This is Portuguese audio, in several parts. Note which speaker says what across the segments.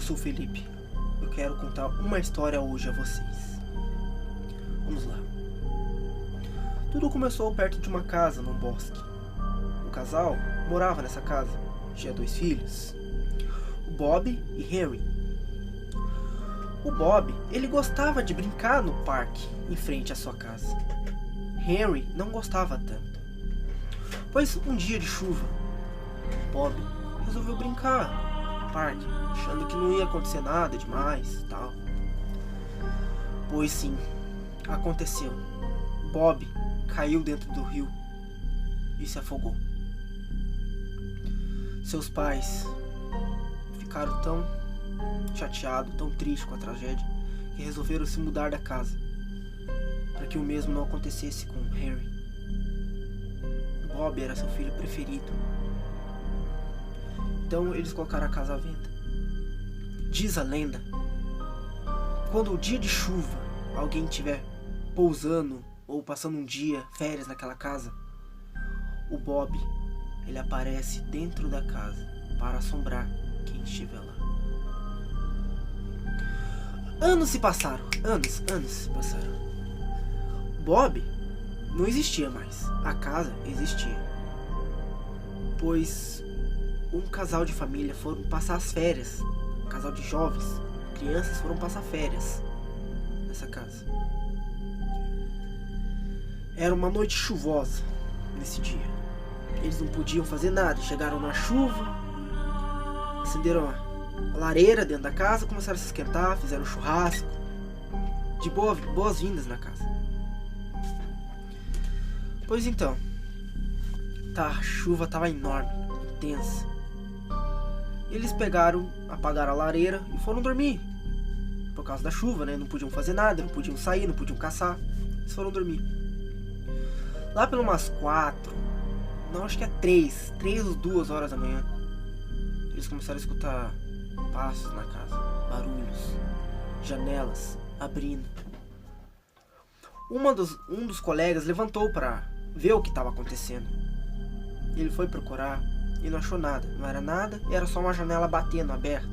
Speaker 1: sou o Felipe. Eu quero contar uma história hoje a vocês. Vamos lá. Tudo começou perto de uma casa num bosque. O casal morava nessa casa. Tinha 2 filhos, o Bob e Henry. O Bob, ele gostava de brincar no parque em frente à sua casa. Henry não gostava tanto. Pois um dia de chuva, Bob resolveu brincar no parque, achando que não ia acontecer nada demais, tal. Pois sim, aconteceu. Bob caiu dentro do rio e se afogou. Seus pais ficaram tão chateados, tão tristes com a tragédia, que resolveram se mudar da casa, para que o mesmo não acontecesse com Henry. Bob era seu filho preferido. Então eles colocaram a casa à venda. Diz a lenda, quando o dia de chuva alguém estiver pousando ou passando um dia, férias naquela casa, o Bob, ele aparece dentro da casa para assombrar quem estiver lá. Anos se passaram, anos se passaram. Bob não existia mais, a casa existia. Pois um casal de família foram passar as férias, um casal de jovens, crianças foram passar férias nessa casa. Era uma noite chuvosa nesse dia. Eles não podiam fazer nada, chegaram na chuva, acenderam a lareira dentro da casa, começaram a se esquentar, fizeram churrasco, de boas-vindas na casa. Pois então, a chuva estava enorme, intensa. Eles apagaram a lareira e foram dormir. Por causa da chuva, né? Não podiam fazer nada, não podiam sair, não podiam caçar. Eles foram dormir. Lá pelas umas 4, não, acho que é 3 ou 2 horas da manhã, eles começaram a escutar passos na casa, barulhos, janelas abrindo. Um dos colegas levantou para ver o que estava acontecendo. Ele foi procurar e não achou nada. Não era nada, era só uma janela batendo, aberta.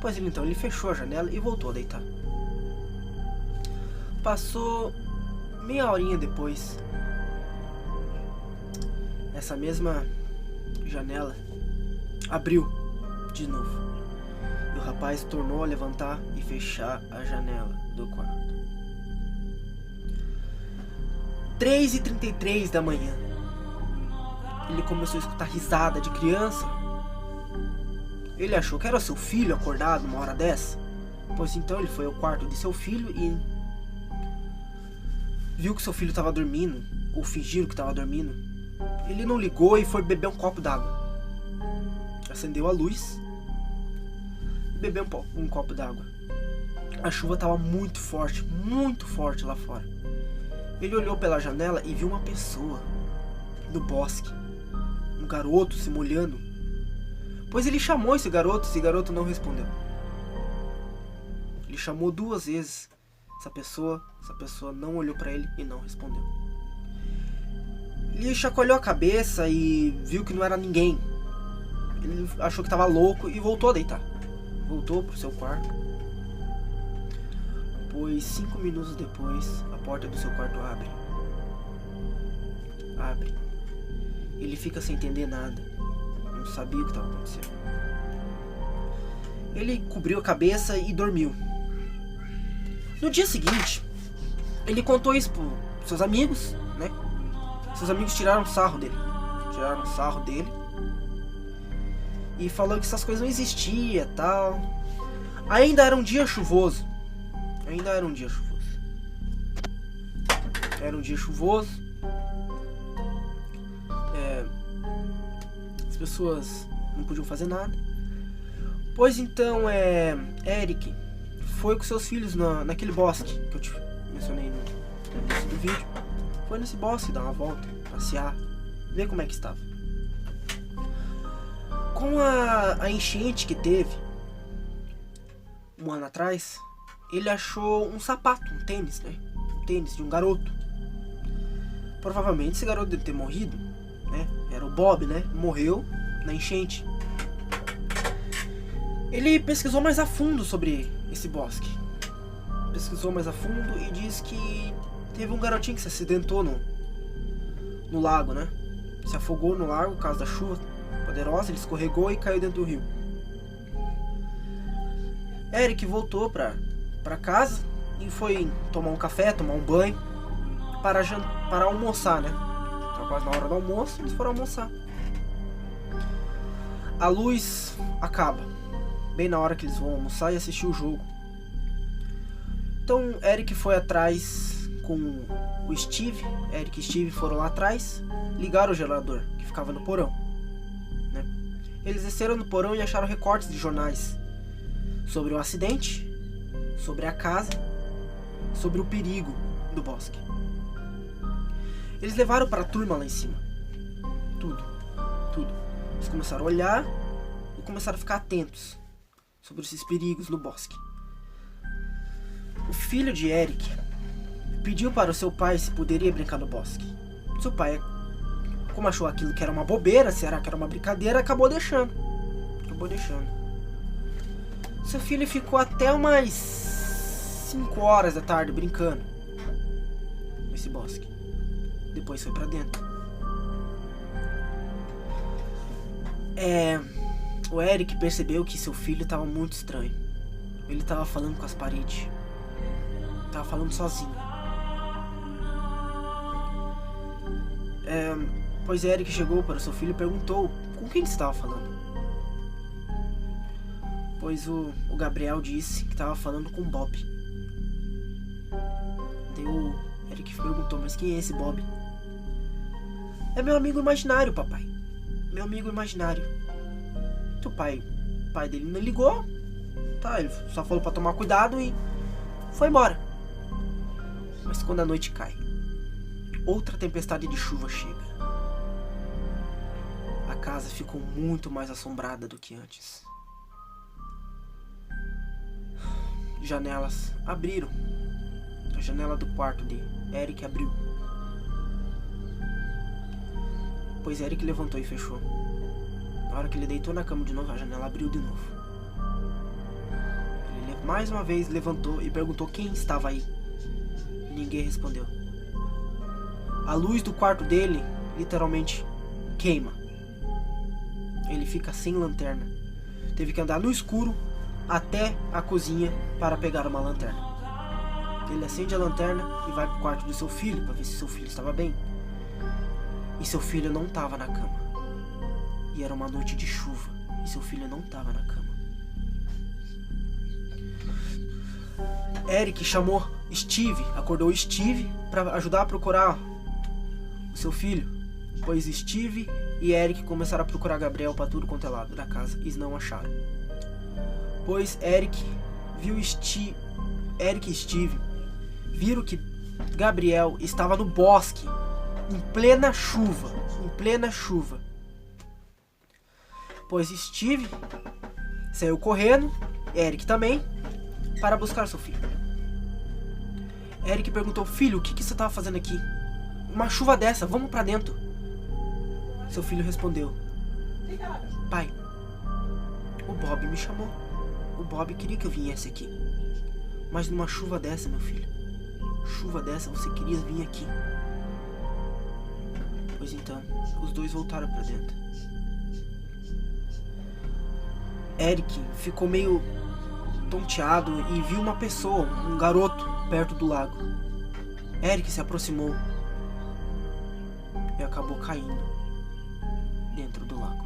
Speaker 1: Pois ele fechou a janela e voltou a deitar. Passou meia horinha depois, essa mesma janela abriu de novo. E o rapaz tornou a levantar e fechar a janela do quarto. 3h33 da manhã. Ele começou a escutar risada de criança. Ele achou que era seu filho acordado uma hora dessa. Pois então ele foi ao quarto de seu filho e viu que seu filho estava dormindo, ou fingindo que estava dormindo. Ele não ligou e foi beber um copo d'água. Acendeu a luz e bebeu um copo d'água. A chuva estava muito forte lá fora. Ele olhou pela janela e viu uma pessoa no bosque, um garoto se molhando. Pois ele chamou esse garoto não respondeu. Ele chamou 2 vezes essa pessoa não olhou para ele e não respondeu. Ele chacoalhou a cabeça e viu que não era ninguém. Ele achou que estava louco e voltou a deitar. Voltou pro seu quarto. Pois 5 minutos depois, a porta do seu quarto abre. Ele fica sem entender nada. Não sabia o que estava acontecendo. Ele cobriu a cabeça e dormiu. No dia seguinte, ele contou isso pros seus amigos, né? Seus amigos tiraram sarro dele. E falou que essas coisas não existiam, tal. Ainda era um dia chuvoso. As pessoas não podiam fazer nada. Pois então, Eric foi com seus filhos naquele bosque que eu te mencionei no início do vídeo. Foi nesse bosque dar uma volta, passear, ver como é que estava. Com a enchente que teve um ano atrás, ele achou um sapato, um tênis, né? Um tênis de um garoto. Provavelmente esse garoto deve ter morrido, né? Era o Bob, né? Morreu na enchente. Ele pesquisou mais a fundo sobre esse bosque. Pesquisou mais a fundo e diz que teve um garotinho que se acidentou no lago, né? Se afogou no lago por causa da chuva poderosa, ele escorregou e caiu dentro do rio. Eric voltou pra casa e foi tomar um café, tomar um banho para almoçar, né? Tava quase na hora do almoço, eles foram almoçar. A luz acaba bem na hora que eles vão almoçar e assistir o jogo. Então Eric foi atrás com o Steve. Eric e Steve foram lá atrás, ligaram o gerador que ficava no porão, né? Eles desceram no porão e acharam recortes de jornais sobre o acidente, sobre a casa, sobre o perigo do bosque. Eles levaram para a turma lá em cima. Tudo. Eles começaram a olhar e começaram a ficar atentos sobre esses perigos no bosque. O filho de Eric pediu para o seu pai se poderia brincar no bosque. Seu pai, como achou aquilo que era uma bobeira, será que era uma brincadeira, acabou deixando. Seu filho ficou até umas 5 horas da tarde brincando nesse bosque. Depois foi pra dentro. O Eric percebeu que seu filho estava muito estranho. Ele estava falando com as paredes. Estava falando sozinho. Pois Eric chegou para o seu filho e perguntou com quem você estava falando. Pois o Gabriel disse que estava falando com Bob. Daí o Eric perguntou, mas quem é esse Bob? É meu amigo imaginário, papai. Meu amigo imaginário. O pai dele não ligou. Tá, ele só falou pra tomar cuidado e foi embora. Mas quando a noite cai, outra tempestade de chuva chega. A casa ficou muito mais assombrada do que antes. Janelas abriram. A janela do quarto de Eric abriu. Pois Eric levantou e fechou. Na hora que ele deitou na cama de novo, a janela abriu de novo. Ele mais uma vez levantou e perguntou quem estava aí. Ninguém respondeu. A luz do quarto dele literalmente queima. Ele fica sem lanterna. Teve que andar no escuro até a cozinha para pegar uma lanterna. Ele acende a lanterna e vai pro quarto do seu filho para ver se seu filho estava bem. E seu filho não estava na cama. E era uma noite de chuva e seu filho não estava na cama. Eric chamou Steve, acordou Steve para ajudar a procurar o seu filho. Pois Steve e Eric começaram a procurar Gabriel para tudo quanto é lado da casa e não acharam. Pois Eric e Steve viram que Gabriel estava no bosque em plena chuva. Pois Steve saiu correndo, Eric também, para buscar seu filho. Eric perguntou: filho, o que você estava fazendo aqui? Uma chuva dessa, vamos para dentro. Seu filho respondeu: pai, o Bob me chamou. O Bob queria que eu viesse aqui. Mas numa chuva dessa, meu filho, chuva dessa, você queria vir aqui. Pois então, os dois voltaram para dentro. Eric ficou meio tonteado e viu uma pessoa, um garoto, perto do lago. Eric se aproximou e acabou caindo dentro do lago.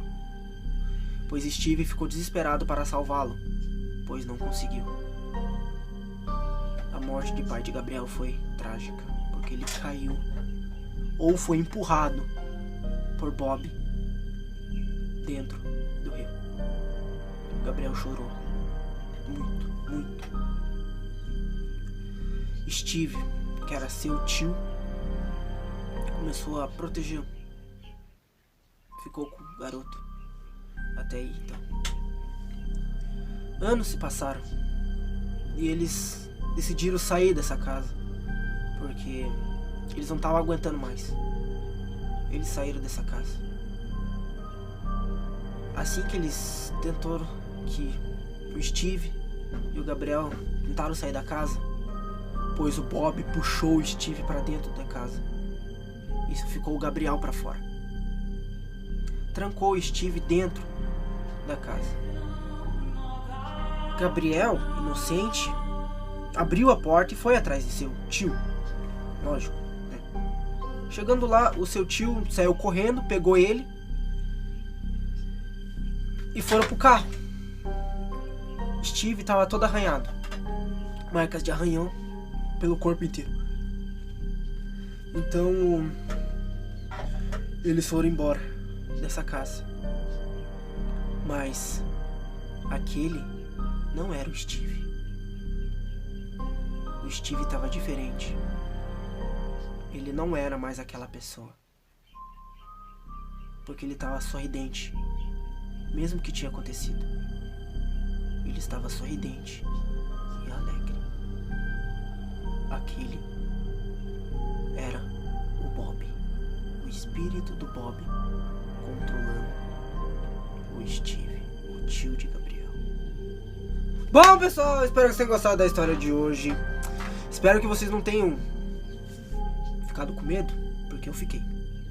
Speaker 1: Pois Steve ficou desesperado para salvá-lo, pois não conseguiu. A morte de pai de Gabriel foi trágica, porque ele caiu ou foi empurrado por Bob dentro do rio. Gabriel chorou muito. Steve, que era seu tio, começou a protegê-lo. Ficou com o garoto até aí, então. Anos se passaram e eles decidiram sair dessa casa porque eles não estavam aguentando mais. Eles saíram dessa casa. Assim que eles tentaram que O Steve e o Gabriel tentaram sair da casa, pois o Bob puxou o Steve para dentro da casa. Isso ficou o Gabriel para fora. Trancou o Steve dentro da casa. Gabriel, inocente, abriu a porta e foi atrás de seu tio. Lógico, né? Chegando lá, o seu tio saiu correndo, pegou ele e foram pro carro. Steve estava todo arranhado, marcas de arranhão pelo corpo inteiro. Então eles foram embora dessa casa. Mas aquele não era o Steve. O Steve estava diferente. Ele não era mais aquela pessoa. Porque ele estava sorridente. Mesmo que tinha acontecido, ele estava sorridente e alegre. Aquele era o Bob. O espírito do Bob controlando o Steve, o tio de Gabriel. Bom, pessoal, espero que vocês tenham gostado da história de hoje. Espero que vocês não tenham ficado com medo, porque eu fiquei.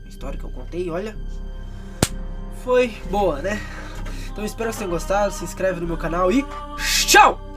Speaker 1: A história que eu contei, olha, foi boa, né? Então espero que vocês tenham gostado. Se inscreve no meu canal e tchau!